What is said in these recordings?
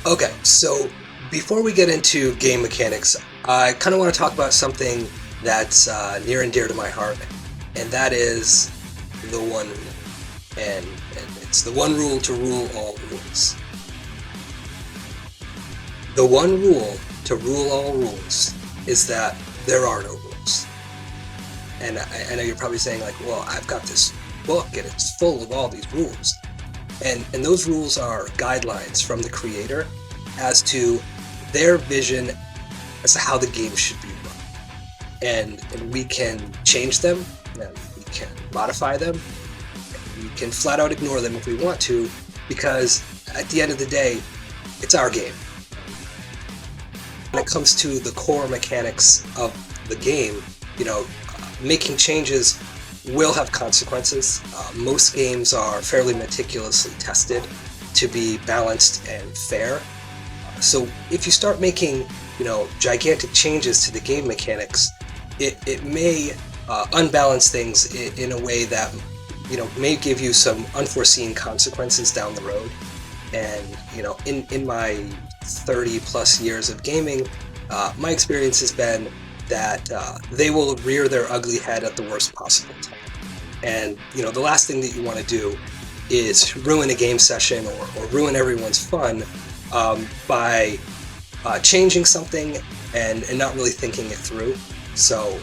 Okay, so before we get into game mechanics, I kind of want to talk about something that's near and dear to my heart, and that is the one rule. And it's the one rule to rule all rules. The one rule to rule all rules is that there are no rules. And I know you're probably saying, like, well, I've got this book and it's full of all these rules. And those rules are guidelines from the creator as to their vision as to how the game should be run. And we can change them, and we can modify them, and we can flat out ignore them if we want to, because at the end of the day, it's our game. When it comes to the core mechanics of the game, making changes will have consequences. Most games are fairly meticulously tested to be balanced and fair. So if you start making, gigantic changes to the game mechanics, it may unbalance things in a way that, may give you some unforeseen consequences down the road. And, in my 30 plus years of gaming, my experience has been that they will rear their ugly head at the worst possible time. And, the last thing that you want to do is ruin a game session or ruin everyone's fun by changing something and not really thinking it through. So,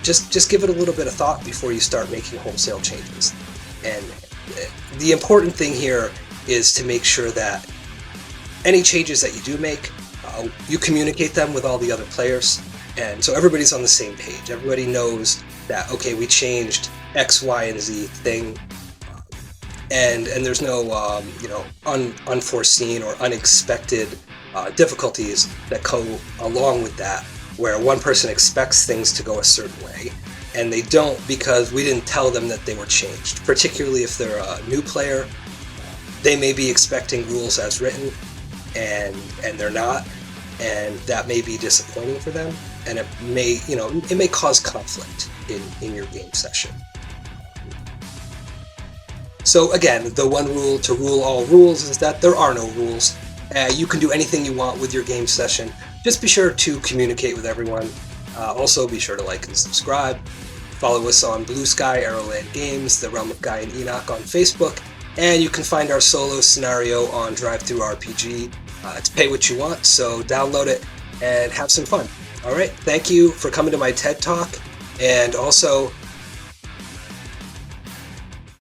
just give it a little bit of thought before you start making wholesale changes. And the important thing here is to make sure that any changes that you do make, you communicate them with all the other players, and so everybody's on the same page. Everybody knows that, okay, we changed X, Y, and Z thing, and there's no unforeseen or unexpected difficulties that go along with that, where one person expects things to go a certain way and they don't because we didn't tell them that they were changed. Particularly if they're a new player, they may be expecting rules as written and they're not, and that may be disappointing for them, and it may cause conflict in your game session. So again, the one rule to rule all rules is that there are no rules. You can do anything you want with your game session. Just be sure to communicate with everyone. Also, be sure to like and subscribe. Follow us on Blue Sky, Arrowland Games, The Realm of Gaian Enoch on Facebook, and you can find our solo scenario on Drive-Thru RPG. It's pay what you want, so download it and have some fun. All right, thank you for coming to my TED Talk, and also